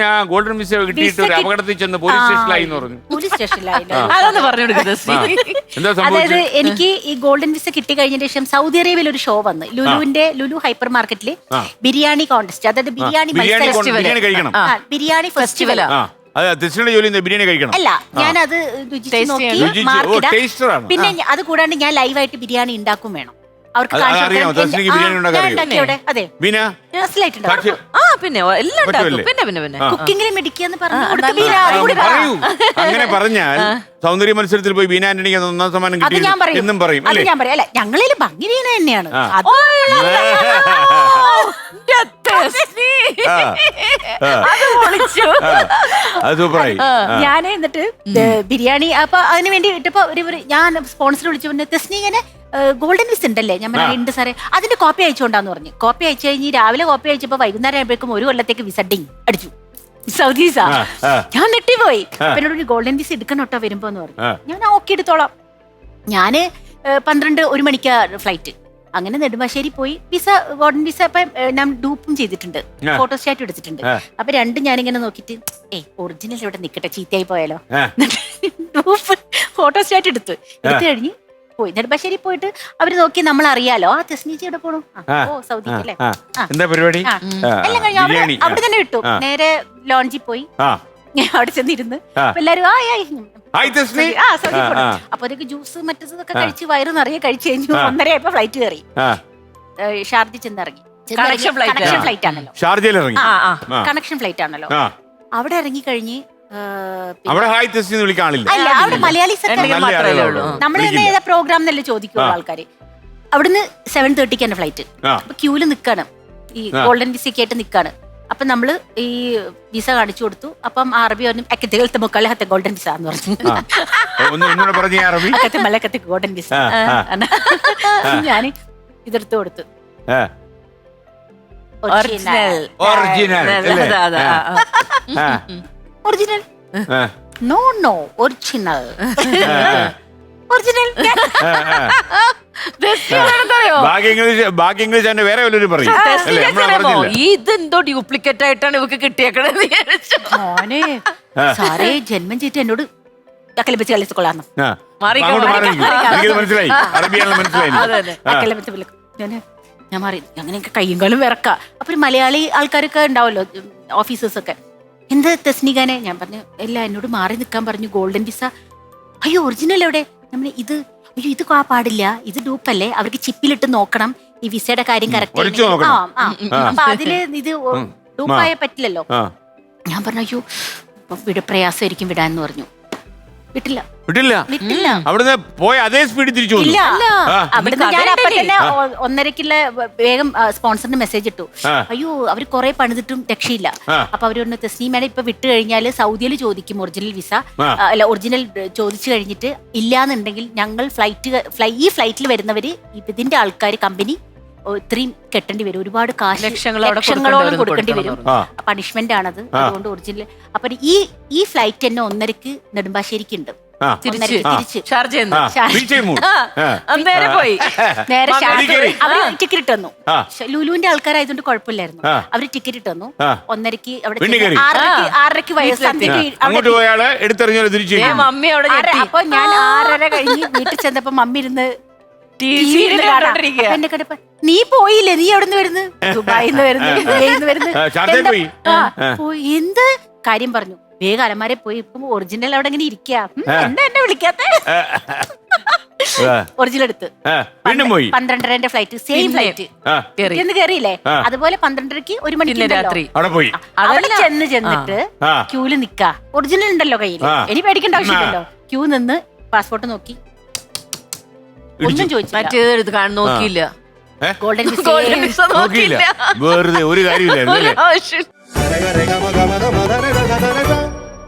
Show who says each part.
Speaker 1: ഞാൻ golden visa കിട്ടിയിട്ട് ഒരു അപകടത്തിൽ ചെന്ന് പോലീസ് സ്റ്റേഷനിലായി എന്ന് പറഞ്ഞു.
Speaker 2: പോലീസ് സ്റ്റേഷനിലായി.
Speaker 3: അതൊന്ന് പറഞ്ഞു കൊടുക്കുന്നത്.
Speaker 1: എന്താ
Speaker 2: അതായത്
Speaker 1: സംഭവിച്ചത്?
Speaker 2: എനിക്ക് ഈ ഗോൾഡൻ വിസ കിട്ടി കഴിഞ്ഞ ശേഷം സൗദി അറേബ്യയിൽ ഒരു ഷോ വന്ന് ലുലു ഹൈപ്പർ മാർക്കറ്റില് ബിരിയാണി കോൺടെസ്റ്റ്, അതായത് ബിരിയാണി
Speaker 1: ബിരിയാണി കഴിക്കണം.
Speaker 2: ബിരിയാണി ഫെസ്റ്റിവൽ.
Speaker 1: ദക്ഷിണ ജോലി ബിരിയാണി കഴിക്കണം.
Speaker 2: അല്ല, ഞാനത് രുചിച്ച് നോക്കി മാർക്കിടാം. പിന്നെ അത് കൂടാണ്ട് ഞാൻ ലൈവായിട്ട് ബിരിയാണി ഉണ്ടാക്കും വേണം. അവർക്ക്
Speaker 1: അതെ
Speaker 2: മനസ്സിലായിട്ടുണ്ട്.
Speaker 3: പിന്നെ എല്ലാം ഉണ്ടാക്കും. പിന്നെ
Speaker 2: കുക്കിങ്ങിൽ മിടിക്കാന്ന് പറഞ്ഞു.
Speaker 1: പറയൂ. അങ്ങനെ പറഞ്ഞാൽ സൗന്ദര്യ മത്സരത്തിൽ പോയി ബീന ആന്റണിക്ക് 1ാം സമ്മാനം കിട്ടി എന്നും പറയും.
Speaker 2: അത് ഞാൻ പറയാം. അല്ല, ഞങ്ങളിൽ ഭംഗി വീണ തന്നെയാണ്. ഞാൻ എന്നിട്ട് ബിരിയാണി അപ്പൊ അതിന് വേണ്ടി ഇട്ടപ്പോ ഞാൻ സ്പോൺസർ വിളിച്ചു, തെസ്നീങ്ങനെ ഗോൾഡൻ വിസ് ഉണ്ടല്ലേ? ഞാൻ പറഞ്ഞു ഉണ്ട് സാറേ. അതിന്റെ കോപ്പി അയച്ചുകൊണ്ടാന്ന് പറഞ്ഞു. കോപ്പി അയച്ചു കഴിഞ്ഞ് രാവിലെ കോപ്പി അയച്ചപ്പോ വൈകുന്നേരം ആയപ്പോഴേക്കും 1 കൊല്ലത്തേക്ക് വിസ ഡിങ് അടിച്ചു. Saudi visa. ഞാൻ നെട്ടിപ്പോയി. എന്നോട് ഗോൾഡൻ വിസ എടുക്കണോട്ടോ വരുമ്പോന്ന് പറഞ്ഞു. ഞാൻ ഓക്കെ എടുത്തോളാം. ഞാന് 12-1 മണിക്കാ ഫ്ലൈറ്റ്. അങ്ങനെ നെടുമ്പാശ്ശേരി പോയി വിസ ഗോൾഡൻ വിസ ഇപ്പൊ ഞാൻ ഡൂപ്പും ചെയ്തിട്ടുണ്ട്, ഫോട്ടോസ്റ്റാറ്റും എടുത്തിട്ടുണ്ട്. അപ്പൊ രണ്ടും ഞാനിങ്ങനെ നോക്കിട്ട് ഒറിജിനൽ ഇവിടെ നിക്കട്ടെ, ചീത്തയായി പോയാലോ. ഡൂപ്പ് ഫോട്ടോസ്റ്റാറ്റ് എടുത്തു കഴിഞ്ഞ് പോയി. നെടുമ്പാശ്ശേരി പോയിട്ട് അവര് നോക്കി, നമ്മൾ അറിയാലോ തെസ്നീച്ചി എവിടെ പോണു. ഓ സൗദി അല്ലേ.
Speaker 1: എന്താ പരിപാടി?
Speaker 2: എല്ലാം കഴിഞ്ഞു അവിടെ തന്നെ വിട്ടു. നേരെ ലോഞ്ചിൽ പോയി. അവിടെ ചെന്നിരുന്ന് എല്ലാരും അപ്പോഴേക്ക് ജ്യൂസ് മറ്റേതൊക്കെ കഴിച്ച് വയറ് നിറയെ കഴിച്ചു കഴിഞ്ഞു. 1:30 ആയപ്പോ ഫ്ലൈറ്റ് കയറി. ഷാർജ ചെന്നിറങ്ങി. കണക്ഷൻ ഫ്ലൈറ്റ് ആണല്ലോ. കണക്ഷൻ ഫ്ലൈറ്റ് ആണല്ലോ. അവിടെ ഇറങ്ങി കഴിഞ്ഞ് അവിടെ മലയാളീസ് നമ്മള് തന്നെ ഏതാ പ്രോഗ്രാം എന്നല്ലേ ചോദിക്കുള്ളൂ ആൾക്കാര്. അവിടുന്ന് 7:30 തന്നെ ഫ്ലൈറ്റ്. അപ്പൊ ക്യൂല് നിക്കാണ്, ഈ ഗോൾഡൻ വിസയ്ക്ക് ആയിട്ട് നിക്കാണ്. അപ്പൊ നമ്മള് ഈ വിസ കാണിച്ചു കൊടുത്തു. അപ്പം അറബി പറഞ്ഞു അക്കത്തെ മുക്കാലത്തെ ഗോൾഡൻ വിസ എന്ന് പറഞ്ഞു. Golden visa. ഞാൻ ഇതെടുത്ത് കൊടുത്തു. Original no no original original.
Speaker 1: ബാക്കി ഇംഗ്ലീഷ് തന്നെ വേറെ വല്ലവരും പറയും.
Speaker 3: ഇതെന്തോ ഡ്യൂപ്ലിക്കേറ്റ് ആയിട്ടാണ് ഇവക്ക് കിട്ടിയേക്കണത്.
Speaker 2: മോനെ സാറേ ജന്മം ചെയ്തിട്ട് എന്നോട് വെച്ച് കളിച്ചോളാന്ന്. ഞാൻ മാറി. അങ്ങനെയൊക്കെ കയ്യും കാലും വിറക്ക. അപ്പൊ മലയാളി ആൾക്കാരൊക്കെ ഉണ്ടാവല്ലോ, ഓഫീസേഴ്സ് ഒക്കെ. എന്താ തെസ്നികാനെ? ഞാൻ പറഞ്ഞു അല്ല, എന്നോട് മാറി നിൽക്കാൻ പറഞ്ഞു. Golden visa. അയ്യോ ഒറിജിനൽ എവിടെ? നമ്മൾ ഇത് ഇത് പാടില്ല, ഇത് ഡൂപ്പല്ലേ, അവർക്ക് ചിപ്പിലിട്ട് നോക്കണം ഈ വിസയുടെ കാര്യം കറക്റ്റ്. അപ്പൊ അതില് ഇത് ഡൂപ്പായ പറ്റില്ലല്ലോ. ഞാൻ പറഞ്ഞു അയ്യോ പ്രയാസമായിരിക്കും വിടാന്ന് പറഞ്ഞു. വിട്ടില്ല.
Speaker 1: അവിടുന്ന് പോയ അതേ സ്പീഡിൽ തിരിച്ചു.
Speaker 2: അവിടുന്ന് ഞാൻ അപ്പൊ തന്നെ 1:30 വേഗം സ്പോൺസറിന് മെസ്സേജ് ഇട്ടു. അയ്യോ അവര് കുറെ പണിതിട്ടും രക്ഷയില്ല. അപ്പൊ അവരൊന്ന് തെസ്നീമേടെ ഇപ്പൊ വിട്ട് കഴിഞ്ഞാല് സൗദിയിൽ ചോദിക്കും ഒറിജിനൽ വിസ. അല്ല ഒറിജിനൽ ചോദിച്ചു കഴിഞ്ഞിട്ട് ഇല്ലാന്നുണ്ടെങ്കിൽ ഞങ്ങൾ ഈ ഫ്ലൈറ്റിൽ വരുന്നവര് ഇതിന്റെ ആൾക്കാർ കമ്പനി ഇത്രയും കെട്ടേണ്ടി വരും, ഒരുപാട് കാശ് ലക്ഷങ്ങളോളം കൊടുക്കേണ്ടി വരും. പണിഷ്മെന്റ് ആണത്. അതുകൊണ്ട് ഒറിജിനൽ അപ്പൊ ഈ ഫ്ലൈറ്റ് തന്നെ 1:30 നെടുമ്പാശ്ശേരിക്ക് ഉണ്ട്. ടിക്കറ്റ് തന്നു. ലുലുവിന്റെ ആൾക്കാരായതുകൊണ്ട് കുഴപ്പമില്ലായിരുന്നു. അവര് ടിക്കറ്റ് തന്നു. 1:30 അവിടെ 6:30 അപ്പൊ ഞാൻ 6:30 കഴിഞ്ഞ് വീട്ടിൽ ചെന്നപ്പോ മമ്മി ഇരുന്ന് എന്നെ കണ്ടപ്പോ നീ പോയില്ലേ, നീ എവിടെ നിന്ന് വരുന്നു? ദുബായിന്ന് വരുന്നു. എന്ത് കാര്യം പറഞ്ഞു. വേഗം അലമാരെ പോയി. ഇപ്പം ഒറിജിനൽ അവിടെ ഇങ്ങനെ ഇരിക്കുക. എന്താ എന്നെ വിളിക്കാത്ത? ഒറിജിനൽ എടുത്ത് 12:30 ഫ്ലൈറ്റ്, സെയിം ഫ്ലൈറ്റ് എന്ന് കയറിയില്ലേ. അതുപോലെ 12:30 1 മണിക്ക് രാത്രി അവിടെ ചെന്നിട്ട് ക്യൂല് നിക്ക. ഒറിജിനൽ ഉണ്ടല്ലോ കയ്യിൽ, ഇനി പേടിക്കേണ്ട ആവശ്യമില്ലല്ലോ. ക്യൂ നിന്ന് പാസ്പോർട്ട് നോക്കി ഒന്നും ചോദിച്ചില്ല.
Speaker 3: നോക്കിയില്ല.
Speaker 2: ഗോൾഡൻ വിസ
Speaker 1: നോക്കിയില്ല. വെറുതെ ഒരു കാര്യമില്ല.